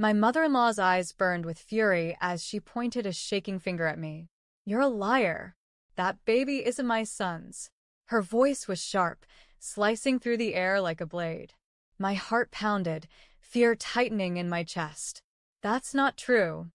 My mother-in-law's eyes burned with fury as she pointed a shaking finger at me. "You're a liar. That baby isn't my son's." Her voice was sharp, slicing through the air like a blade. My heart pounded, fear tightening in my chest. "That's not true,"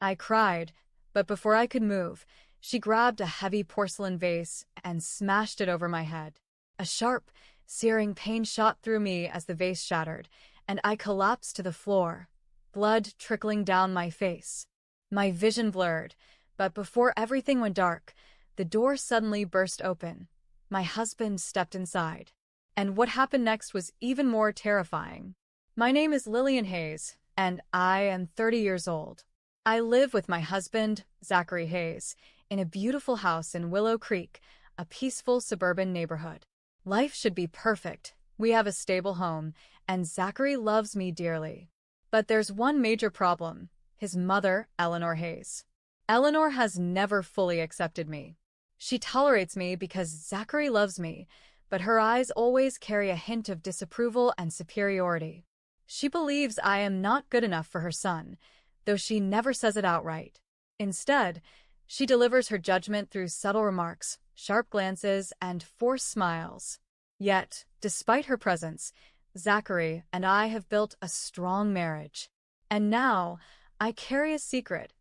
I cried, but before I could move, she grabbed a heavy porcelain vase and smashed it over my head. A sharp, searing pain shot through me as the vase shattered, and I collapsed to the floor, blood trickling down my face. My vision blurred, but before everything went dark, the door suddenly burst open. My husband stepped inside. And what happened next was even more terrifying. My name is Lillian Hayes, and I am 30 years old. I live with my husband, Zachary Hayes, in a beautiful house in Willow Creek, a peaceful suburban neighborhood. Life should be perfect. We have a stable home, and Zachary loves me dearly. But there's one major problem: his mother, Eleanor Hayes. Eleanor has never fully accepted me. She tolerates me because Zachary loves me, but her eyes always carry a hint of disapproval and superiority. She believes I am not good enough for her son, though she never says it outright. Instead, she delivers her judgment through subtle remarks, sharp glances, and forced smiles. Yet, despite her presence, Zachary and I have built a strong marriage. And now, I carry a secret,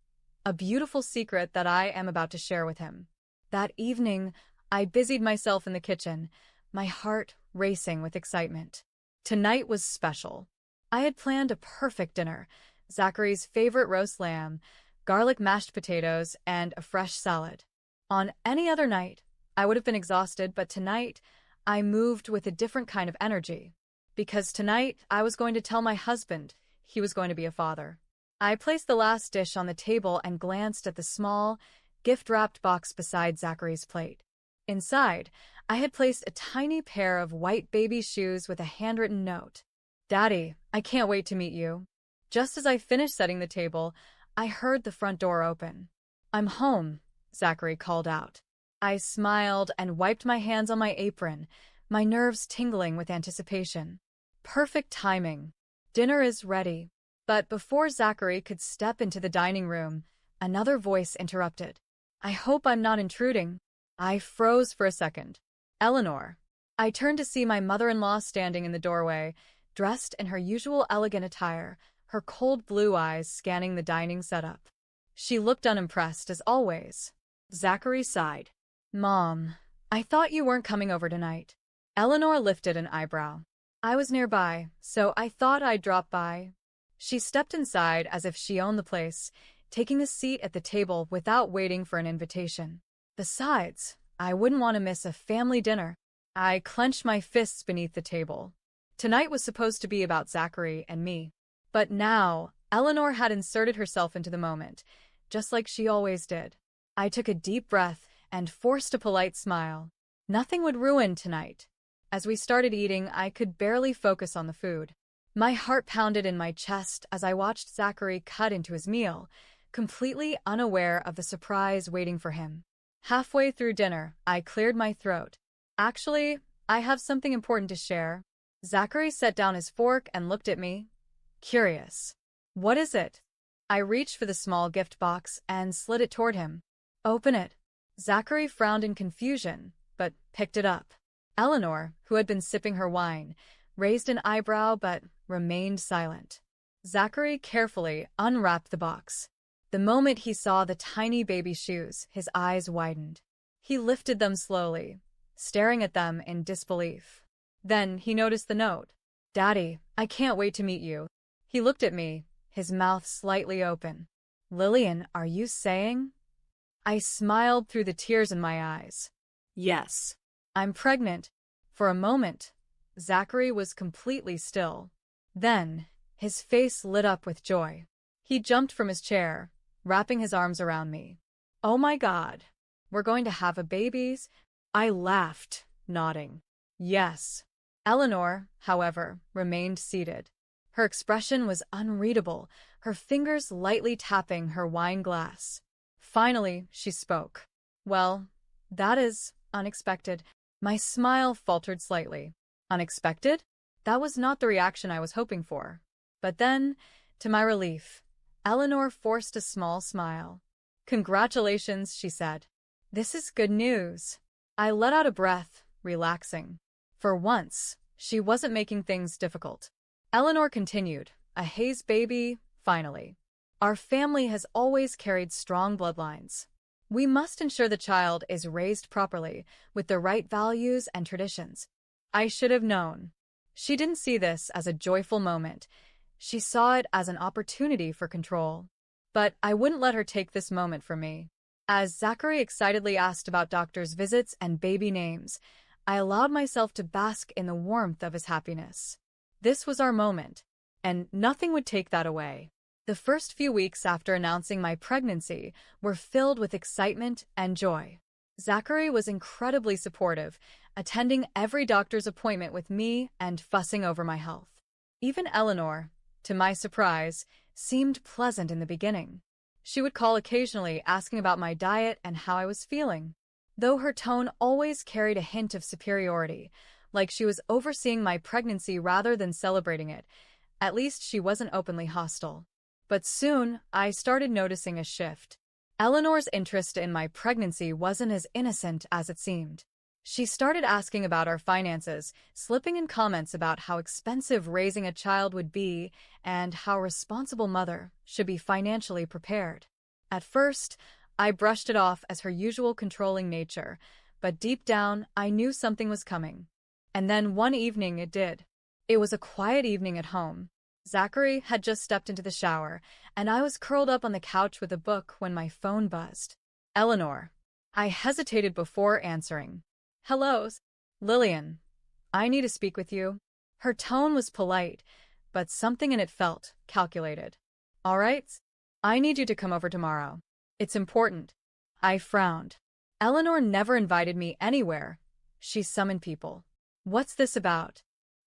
a beautiful secret that I am about to share with him. That evening, I busied myself in the kitchen, my heart racing with excitement. Tonight was special. I had planned a perfect dinner: Zachary's favorite roast lamb, garlic mashed potatoes, and a fresh salad. On any other night, I would have been exhausted, but tonight, I moved with a different kind of energy. Because tonight, I was going to tell my husband he was going to be a father. I placed the last dish on the table and glanced at the small, gift-wrapped box beside Zachary's plate. Inside, I had placed a tiny pair of white baby shoes with a handwritten note. "Daddy, I can't wait to meet you." Just as I finished setting the table, I heard the front door open. "I'm home," Zachary called out. I smiled and wiped my hands on my apron, my nerves tingling with anticipation. Perfect timing. Dinner is ready. But before Zachary could step into the dining room, another voice interrupted. "I hope I'm not intruding." I froze for a second. "Eleanor." I turned to see my mother-in-law standing in the doorway, dressed in her usual elegant attire, her cold blue eyes scanning the dining setup. She looked unimpressed as always. Zachary sighed. "Mom, I thought you weren't coming over tonight." Eleanor lifted an eyebrow. "I was nearby, so I thought I'd drop by." She stepped inside as if she owned the place, taking a seat at the table without waiting for an invitation. Besides, I wouldn't want to miss a family dinner. I clenched my fists beneath the table. Tonight was supposed to be about Zachary and me. But now, Eleanor had inserted herself into the moment, just like she always did. I took a deep breath and forced a polite smile. Nothing would ruin tonight. As we started eating, I could barely focus on the food. My heart pounded in my chest as I watched Zachary cut into his meal, completely unaware of the surprise waiting for him. Halfway through dinner, I cleared my throat. "Actually, I have something important to share." Zachary set down his fork and looked at me, curious. "What is it?" I reached for the small gift box and slid it toward him. "Open it." Zachary frowned in confusion, but picked it up. Eleanor, who had been sipping her wine, raised an eyebrow but remained silent. Zachary carefully unwrapped the box. The moment he saw the tiny baby shoes, his eyes widened. He lifted them slowly, staring at them in disbelief. Then he noticed the note. "Daddy, I can't wait to meet you." He looked at me, his mouth slightly open. "Lillian, are you saying?" I smiled through the tears in my eyes. "Yes. I'm pregnant." For a moment, Zachary was completely still. Then, his face lit up with joy. He jumped from his chair, wrapping his arms around me. "Oh my God, we're going to have a baby?" I laughed, nodding. "Yes." Eleanor, however, remained seated. Her expression was unreadable, her fingers lightly tapping her wine glass. Finally, she spoke. "Well, that is unexpected." My smile faltered slightly. Unexpected? That was not the reaction I was hoping for. But then, To my relief, Eleanor forced a small smile. "Congratulations," she said. "This is good news." I let out a breath, relaxing. For once, she wasn't making things difficult. Eleanor continued, "A Hayes baby, finally. Our family has always carried strong bloodlines. We must ensure the child is raised properly, with the right values and traditions." I should have known. She didn't see this as a joyful moment. She saw it as an opportunity for control. But I wouldn't let her take this moment from me. As Zachary excitedly asked about doctor's visits and baby names, I allowed myself to bask in the warmth of his happiness. This was our moment, and nothing would take that away. The first few weeks after announcing my pregnancy were filled with excitement and joy. Zachary was incredibly supportive, attending every doctor's appointment with me and fussing over my health. Even Eleanor, to my surprise, seemed pleasant in the beginning. She would call occasionally, asking about my diet and how I was feeling, though her tone always carried a hint of superiority, like she was overseeing my pregnancy rather than celebrating it. At least she wasn't openly hostile. But soon, I started noticing a shift. Eleanor's interest in my pregnancy wasn't as innocent as it seemed. She started asking about our finances, slipping in comments about how expensive raising a child would be and how a responsible mother should be financially prepared. At first, I brushed it off as her usual controlling nature, but deep down, I knew something was coming. And then one evening it did. It was a quiet evening at home. Zachary had just stepped into the shower, and I was curled up on the couch with a book when my phone buzzed. "Eleanor." I hesitated before answering. "Hello, Lillian. I need to speak with you." Her tone was polite, but something in it felt calculated. "All right. I need you to come over tomorrow. It's important." I frowned. Eleanor never invited me anywhere. She summoned people. "What's this about?"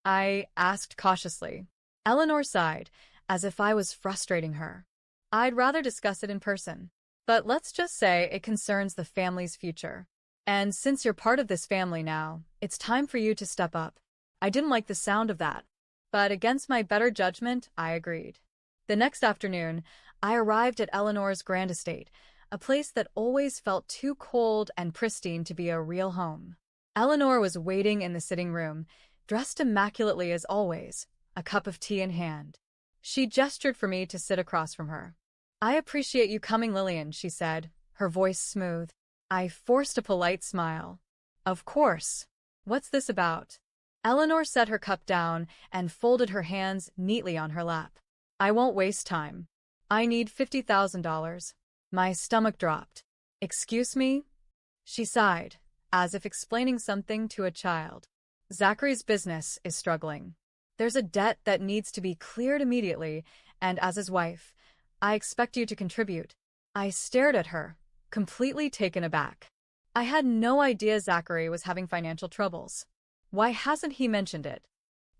I asked cautiously. Eleanor sighed, as if I was frustrating her. "I'd rather discuss it in person. But let's just say it concerns the family's future. And since you're part of this family now, it's time for you to step up." I didn't like the sound of that, but against my better judgment, I agreed. The next afternoon, I arrived at Eleanor's grand estate, a place that always felt too cold and pristine to be a real home. Eleanor was waiting in the sitting room, dressed immaculately as always, a cup of tea in hand. She gestured for me to sit across from her. "I appreciate you coming, Lillian," she said, her voice smooth. I forced a polite smile. "Of course. What's this about?" Eleanor set her cup down and folded her hands neatly on her lap. "I won't waste time. I need $50,000. My stomach dropped. "Excuse me?" She sighed, as if explaining something to a child. "Zachary's business is struggling. There's a debt that needs to be cleared immediately, and as his wife, I expect you to contribute." I stared at her, completely taken aback. I had no idea Zachary was having financial troubles. Why hasn't he mentioned it?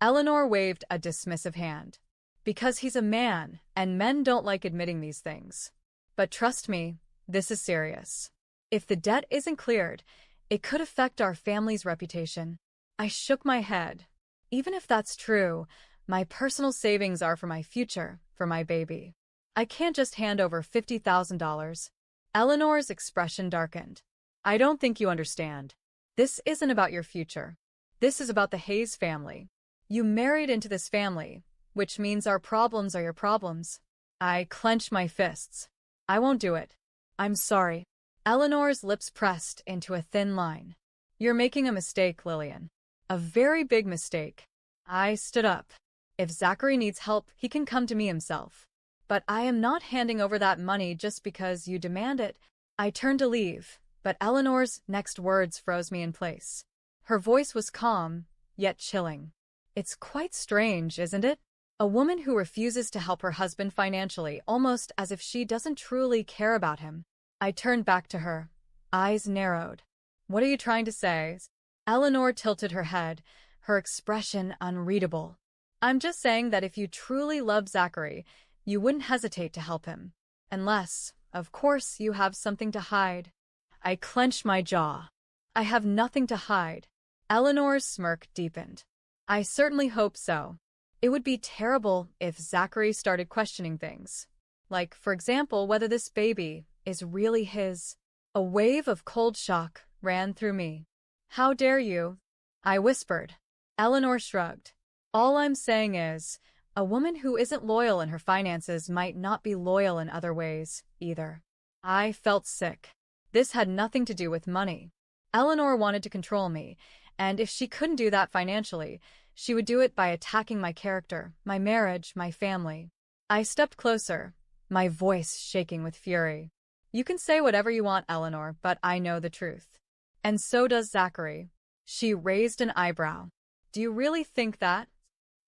Eleanor waved a dismissive hand. "Because he's a man, and men don't like admitting these things. But trust me, this is serious. If the debt isn't cleared, it could affect our family's reputation." I shook my head. Even if that's true, my personal savings are for my future, for my baby. I can't just hand over $50,000. Eleanor's expression darkened. "I don't think you understand. This isn't about your future. This is about the Hayes family. You married into this family, which means our problems are your problems." I clenched my fists. "I won't do it. I'm sorry." Eleanor's lips pressed into a thin line. "You're making a mistake, Lillian. A very big mistake." I stood up. "If Zachary needs help, he can come to me himself. But I am not handing over that money just because you demand it." I turned to leave, but Eleanor's next words froze me in place. Her voice was calm, yet chilling. "It's quite strange, isn't it? A woman who refuses to help her husband financially, almost as if she doesn't truly care about him." I turned back to her, eyes narrowed. "What are you trying to say?" Eleanor tilted her head, her expression unreadable. "I'm just saying that if you truly love Zachary, you wouldn't hesitate to help him. Unless, of course, you have something to hide." I clenched my jaw. "I have nothing to hide." Eleanor's smirk deepened. "I certainly hope so. It would be terrible if Zachary started questioning things. Like, for example, whether this baby is really his. A wave of cold shock ran through me. How dare you? I whispered. Eleanor shrugged. All I'm saying is, a woman who isn't loyal in her finances might not be loyal in other ways, either. I felt sick. This had nothing to do with money. Eleanor wanted to control me, and if she couldn't do that financially, she would do it by attacking my character, my marriage, my family. I stepped closer, my voice shaking with fury. You can say whatever you want, Eleanor, but I know the truth. And so does Zachary. She raised an eyebrow. Do you really think that?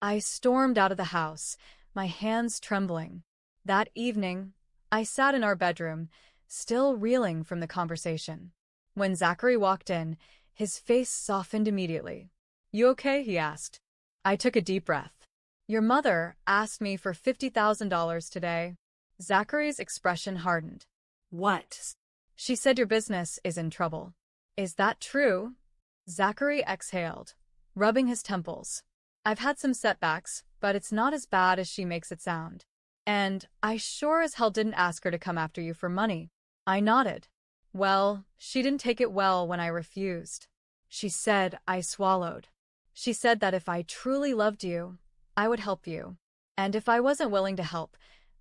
I stormed out of the house, my hands trembling. That evening, I sat in our bedroom, still reeling from the conversation. When Zachary walked in, his face softened immediately. You okay? He asked. I took a deep breath. Your mother asked me for $50,000 today. Zachary's expression hardened. What? She said your business is in trouble. Is that true? Zachary exhaled, rubbing his temples. I've had some setbacks, but it's not as bad as she makes it sound. And I sure as hell didn't ask her to come after you for money. I nodded. Well, she didn't take it well when I refused. She said. I swallowed. She said that if I truly loved you, I would help you. And if I wasn't willing to help,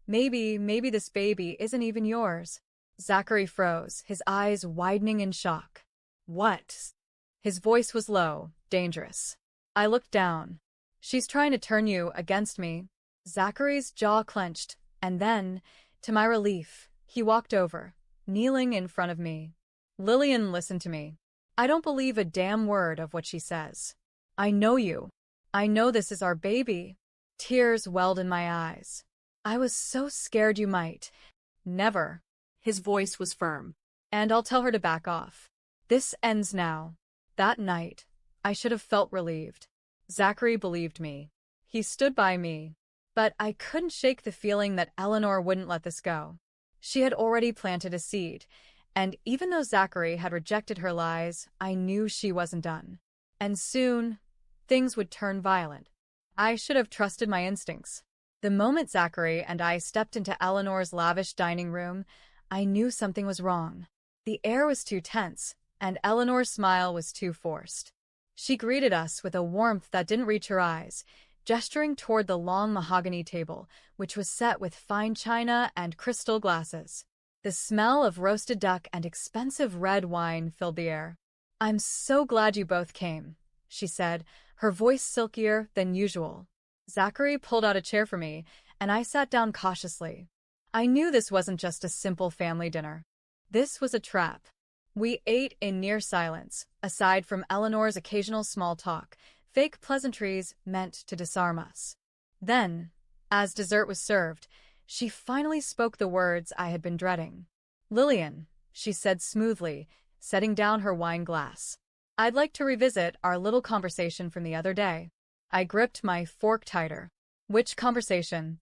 maybe this baby isn't even yours. Zachary froze, his eyes widening in shock. What? His voice was low, dangerous. I looked down. She's trying to turn you against me. Zachary's jaw clenched, and then, to my relief, he walked over, kneeling in front of me. Lillian, listen to me. I don't believe a damn word of what she says. I know you. I know this is our baby. Tears welled in my eyes. I was so scared you might. Never. His voice was firm. And I'll tell her to back off. This ends now. That night, I should have felt relieved. Zachary believed me. He stood by me. But I couldn't shake the feeling that Eleanor wouldn't let this go. She had already planted a seed, and even though Zachary had rejected her lies, I knew she wasn't done. And soon, things would turn violent. I should have trusted my instincts. The moment Zachary and I stepped into Eleanor's lavish dining room, I knew something was wrong. The air was too tense, and Eleanor's smile was too forced. She greeted us with a warmth that didn't reach her eyes, gesturing toward the long mahogany table, which was set with fine china and crystal glasses. The smell of roasted duck and expensive red wine filled the air. I'm so glad you both came, she said, her voice silkier than usual. Zachary pulled out a chair for me, and I sat down cautiously. I knew this wasn't just a simple family dinner. This was a trap. We ate in near silence, aside from Eleanor's occasional small talk, fake pleasantries meant to disarm us. Then, as dessert was served, she finally spoke the words I had been dreading. Lillian, she said smoothly, setting down her wine glass. I'd like to revisit our little conversation from the other day. I gripped my fork tighter. Which conversation?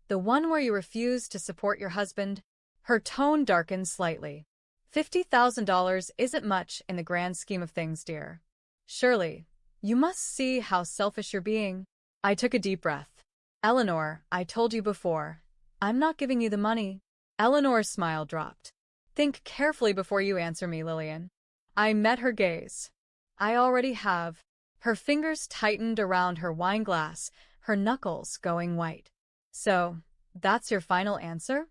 The one where you refused to support your husband? Her tone darkened slightly. $50,000 isn't much in the grand scheme of things, dear. Surely, you must see how selfish you're being. I took a deep breath. Eleanor, I told you before, I'm not giving you the money. Eleanor's smile dropped. Think carefully before you answer me, Lillian. I met her gaze. I already have. Her fingers tightened around her wine glass, her knuckles going white. So, that's your final answer?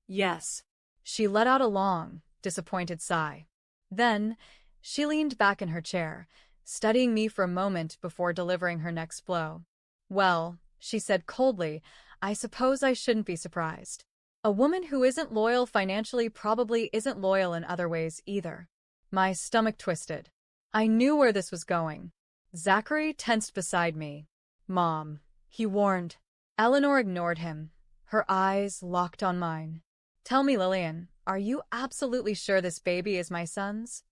Yes. She let out a long, disappointed sigh. Then, she leaned back in her chair, studying me for a moment before delivering her next blow. Well, she said coldly, I suppose I shouldn't be surprised. A woman who isn't loyal financially probably isn't loyal in other ways either. My stomach twisted. I knew where this was going. Zachary tensed beside me. Mom, he warned. Eleanor ignored him, her eyes locked on mine. Tell me, Lillian, are you absolutely sure this baby is my son's?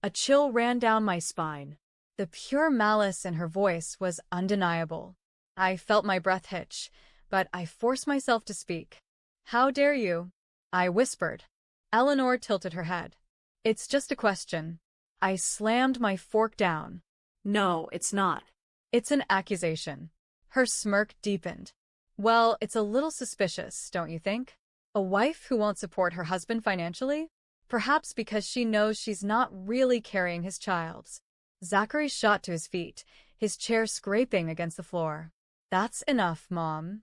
A chill ran down my spine. The pure malice in her voice was undeniable. I felt my breath hitch, but I forced myself to speak. How dare you? I whispered. Eleanor tilted her head. It's just a question. I slammed my fork down. No, it's not. It's an accusation. Her smirk deepened. Well, it's a little suspicious, don't you think? A wife who won't support her husband financially? Perhaps because she knows she's not really carrying his child. Zachary shot to his feet, his chair scraping against the floor. That's enough, Mom.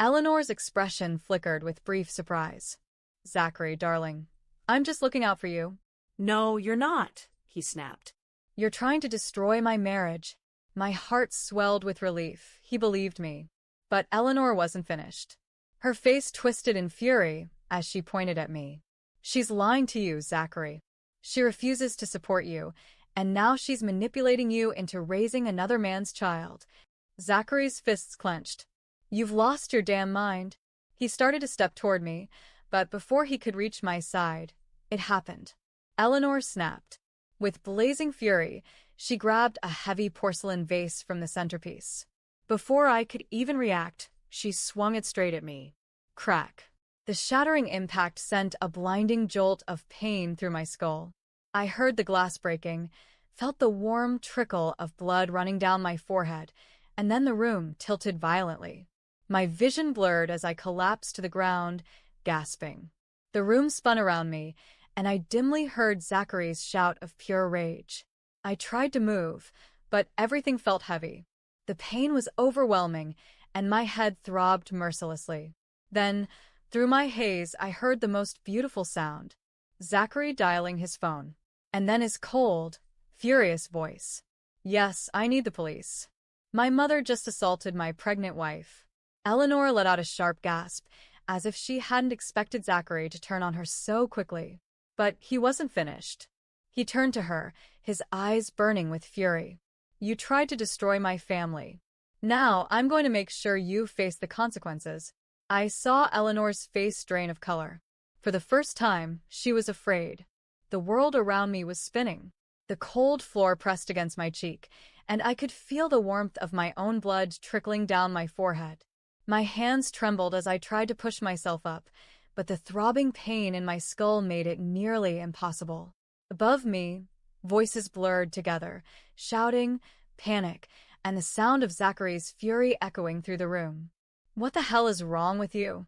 Eleanor's expression flickered with brief surprise. Zachary, darling, I'm just looking out for you. No, you're not, he snapped. You're trying to destroy my marriage. My heart swelled with relief. He believed me. But Eleanor wasn't finished. Her face twisted in fury as she pointed at me. She's lying to you, Zachary. She refuses to support you, and now she's manipulating you into raising another man's child. Zachary's fists clenched. You've lost your damn mind. He started to step toward me, but before he could reach my side, it happened. Eleanor snapped. With blazing fury, she grabbed a heavy porcelain vase from the centerpiece. Before I could even react, she swung it straight at me. Crack. The shattering impact sent a blinding jolt of pain through my skull. I heard the glass breaking, felt the warm trickle of blood running down my forehead, and then the room tilted violently. My vision blurred as I collapsed to the ground, gasping. The room spun around me, and I dimly heard Zachary's shout of pure rage. I tried to move, but everything felt heavy. The pain was overwhelming, and my head throbbed mercilessly. Then, through my haze, I heard the most beautiful sound. Zachary dialing his phone. And then his cold, furious voice. Yes, I need the police. My mother just assaulted my pregnant wife. Eleanor let out a sharp gasp, as if she hadn't expected Zachary to turn on her so quickly. But he wasn't finished. He turned to her, his eyes burning with fury. You tried to destroy my family. Now I'm going to make sure you face the consequences. I saw Eleanor's face drain of color. For the first time, she was afraid. The world around me was spinning. The cold floor pressed against my cheek, and I could feel the warmth of my own blood trickling down my forehead. My hands trembled as I tried to push myself up, but the throbbing pain in my skull made it nearly impossible. Above me, voices blurred together, shouting, panic, and the sound of Zachary's fury echoing through the room. What the hell is wrong with you?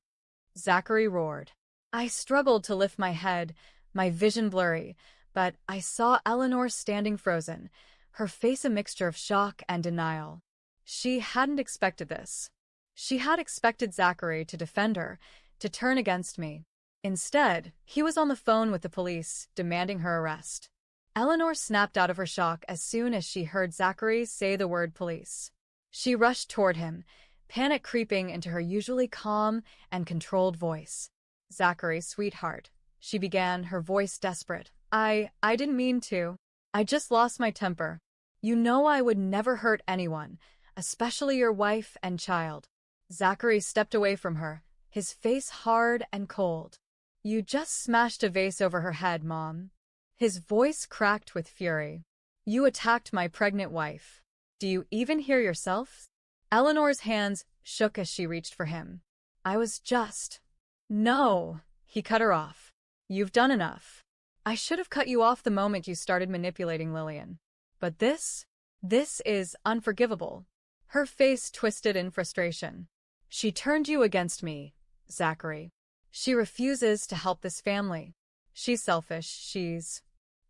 Zachary roared. I struggled to lift my head, my vision blurry, but I saw Eleanor standing frozen, her face a mixture of shock and denial. She hadn't expected this. She had expected Zachary to defend her, to turn against me. Instead, he was on the phone with the police, demanding her arrest. Eleanor snapped out of her shock as soon as she heard Zachary say the word police. She rushed toward him, panic creeping into her usually calm and controlled voice. Zachary, sweetheart, she began, her voice desperate. I didn't mean to. I just lost my temper. You know I would never hurt anyone, especially your wife and child. Zachary stepped away from her, his face hard and cold. You just smashed a vase over her head, Mom. His voice cracked with fury. You attacked my pregnant wife. Do you even hear yourself? Eleanor's hands shook as she reached for him. I was just... No, he cut her off. You've done enough. I should have cut you off the moment you started manipulating Lillian. But this is unforgivable. Her face twisted in frustration. She turned you against me, Zachary. She refuses to help this family. She's selfish, she's...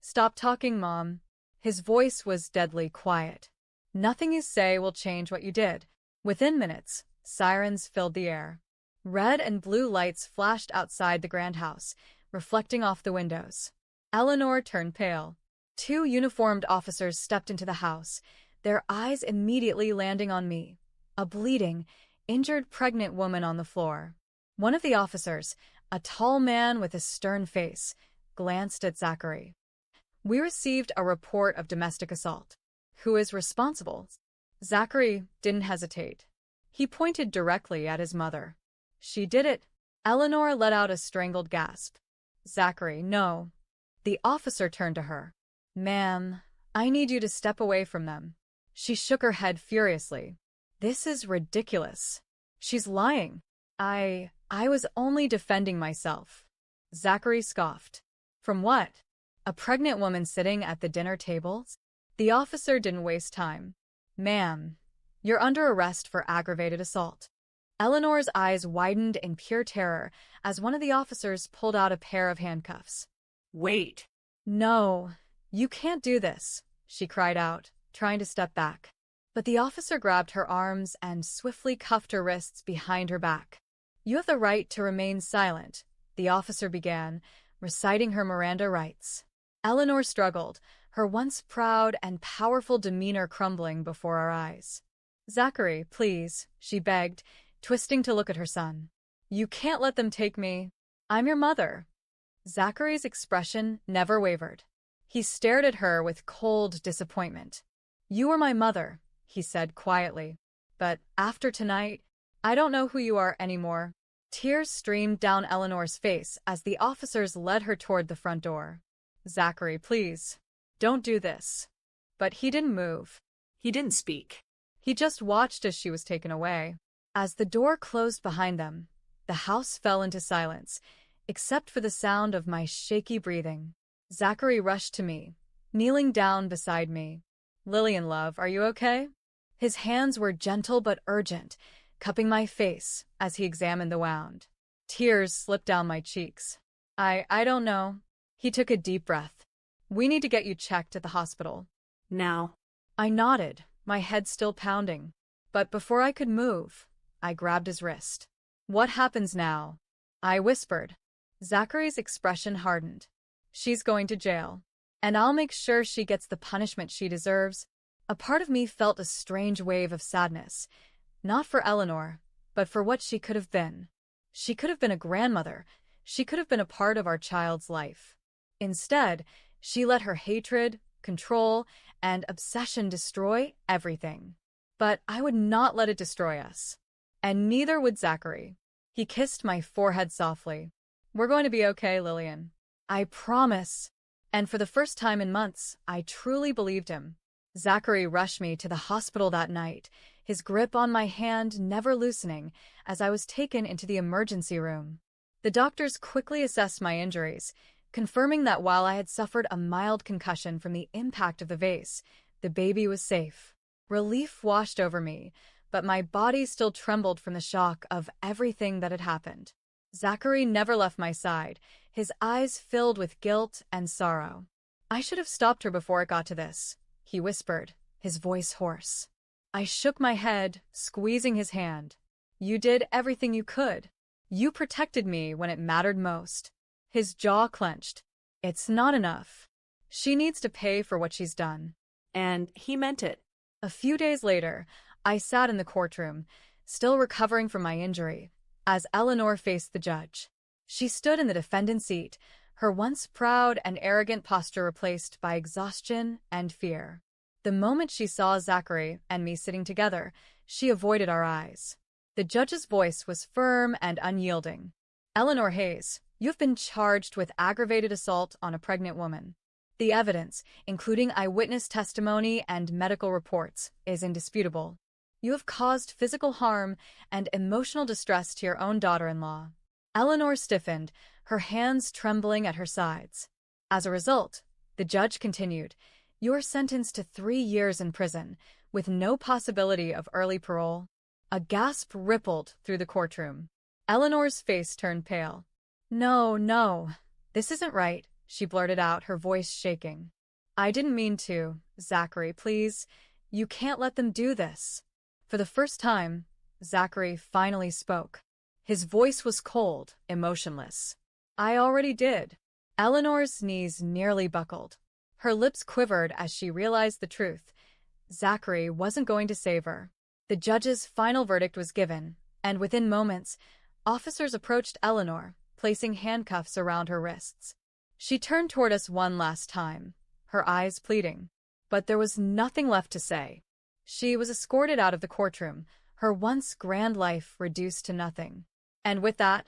Stop talking, Mom. His voice was deadly quiet. Nothing you say will change what you did. Within minutes, sirens filled the air. Red and blue lights flashed outside the grand house, reflecting off the windows. Eleanor turned pale. Two uniformed officers stepped into the house, their eyes immediately landing on me, a bleeding, injured pregnant woman on the floor. One of the officers, a tall man with a stern face, glanced at Zachary. We received a report of domestic assault. Who is responsible? Zachary didn't hesitate. He pointed directly at his mother. She did it. Eleanor let out a strangled gasp. Zachary, no. The officer turned to her. Ma'am, I need you to step away from them. She shook her head furiously. This is ridiculous. She's lying. I was only defending myself. Zachary scoffed. From what? A pregnant woman sitting at the dinner table? The officer didn't waste time. Ma'am, You're under arrest for aggravated assault. Eleanor's eyes widened in pure terror as one of the officers pulled out a pair of handcuffs. Wait. No, you can't do this, she cried out, trying to step back. But the officer grabbed her arms and swiftly cuffed her wrists behind her back. You have the right to remain silent, the officer began, reciting her Miranda rights. Eleanor struggled, her once proud and powerful demeanor crumbling before our eyes. Zachary, please, she begged, twisting to look at her son. You can't let them take me. I'm your mother. Zachary's expression never wavered. He stared at her with cold disappointment. You are my mother, he said quietly. But after tonight, I don't know who you are anymore. Tears streamed down Eleanor's face as the officers led her toward the front door. Zachary, please, don't do this. But he didn't move. He didn't speak. He just watched as she was taken away. As the door closed behind them, the house fell into silence, except for the sound of my shaky breathing. Zachary rushed to me, kneeling down beside me. Lillian, love, are you okay? His hands were gentle but urgent, cupping my face as he examined the wound. Tears slipped down my cheeks. I don't know. He took a deep breath. We need to get you checked at the hospital. Now. I nodded, my head still pounding. But before I could move, I grabbed his wrist. What happens now? I whispered. Zachary's expression hardened. She's going to jail. And I'll make sure she gets the punishment she deserves. A part of me felt a strange wave of sadness. Not for Eleanor, but for what she could have been. She could have been a grandmother. She could have been a part of our child's life. Instead, she let her hatred, control, and obsession destroy everything. But I would not let it destroy us. And neither would Zachary. He kissed my forehead softly. We're going to be okay, Lillian. I promise. And for the first time in months, I truly believed him. Zachary rushed me to the hospital that night, his grip on my hand never loosening as I was taken into the emergency room. The doctors quickly assessed my injuries, confirming that while I had suffered a mild concussion from the impact of the vase, the baby was safe. Relief washed over me, but my body still trembled from the shock of everything that had happened. Zachary never left my side, his eyes filled with guilt and sorrow. I should have stopped her before it got to this, he whispered, his voice hoarse. I shook my head, squeezing his hand. You did everything you could. You protected me when it mattered most. His jaw clenched. It's not enough. She needs to pay for what she's done. And he meant it. A few days later, I sat in the courtroom, still recovering from my injury, as Eleanor faced the judge. She stood in the defendant's seat, her once proud and arrogant posture replaced by exhaustion and fear. The moment she saw Zachary and me sitting together, she avoided our eyes. The judge's voice was firm and unyielding. Eleanor Hayes, you've been charged with aggravated assault on a pregnant woman. The evidence, including eyewitness testimony and medical reports, is indisputable. You have caused physical harm and emotional distress to your own daughter-in-law. Eleanor stiffened, her hands trembling at her sides. As a result, the judge continued, you are sentenced to 3 years in prison, with no possibility of early parole. A gasp rippled through the courtroom. Eleanor's face turned pale. No, this isn't right, she blurted out, her voice shaking. I didn't mean to, Zachary, please. You can't let them do this. For the first time, Zachary finally spoke. His voice was cold, emotionless. I already did. Eleanor's knees nearly buckled. Her lips quivered as she realized the truth. Zachary wasn't going to save her. The judge's final verdict was given, and within moments, officers approached Eleanor, placing handcuffs around her wrists. She turned toward us one last time, her eyes pleading. But there was nothing left to say. She was escorted out of the courtroom, her once grand life reduced to nothing. And with that,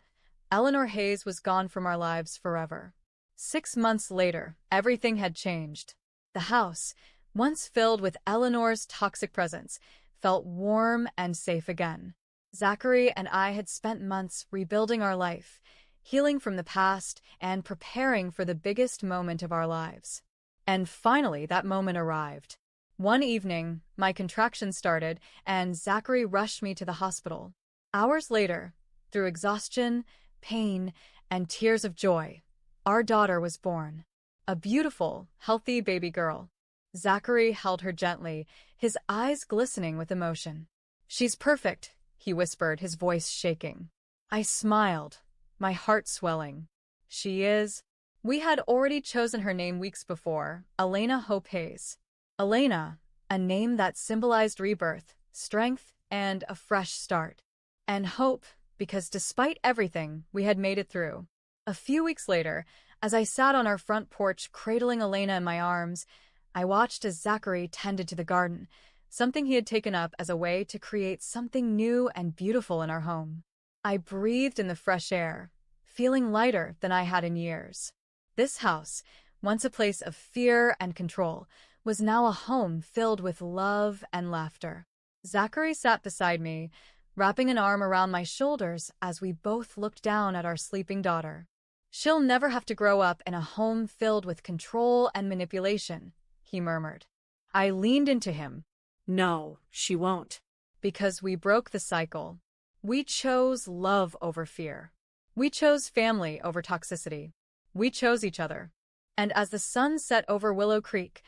Eleanor Hayes was gone from our lives forever. 6 months later, everything had changed. The house, once filled with Eleanor's toxic presence, felt warm and safe again. Zachary and I had spent months rebuilding our life, healing from the past and preparing for the biggest moment of our lives. And finally, that moment arrived. One evening, my contractions started, and Zachary rushed me to the hospital. Hours later, through exhaustion, pain, and tears of joy, our daughter was born. A beautiful, healthy baby girl. Zachary held her gently, his eyes glistening with emotion. "She's perfect," he whispered, his voice shaking. I smiled, my heart swelling. "She is." We had already chosen her name weeks before, Elena Hope Hayes. Elena, a name that symbolized rebirth, strength, and a fresh start. And hope, because despite everything, we had made it through. A few weeks later, as I sat on our front porch cradling Elena in my arms, I watched as Zachary tended to the garden, something he had taken up as a way to create something new and beautiful in our home. I breathed in the fresh air, feeling lighter than I had in years. This house, once a place of fear and control, was now a home filled with love and laughter. Zachary sat beside me, wrapping an arm around my shoulders as we both looked down at our sleeping daughter. "She'll never have to grow up in a home filled with control and manipulation," he murmured. I leaned into him. No, she won't. Because we broke the cycle. We chose love over fear. We chose family over toxicity. We chose each other. And as the sun set over Willow Creek,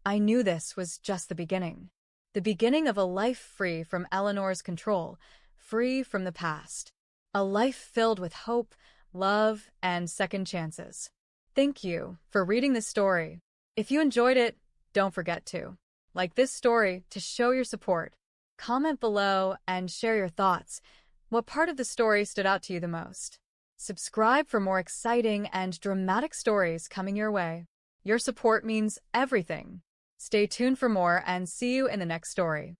I knew this was just the beginning. The beginning of a life free from Eleanor's control, free from the past. A life filled with hope, love, and second chances. Thank you for reading this story. If you enjoyed it, don't forget to like this story to show your support. Comment below and share your thoughts. What part of the story stood out to you the most? Subscribe for more exciting and dramatic stories coming your way. Your support means everything. Stay tuned for more and see you in the next story.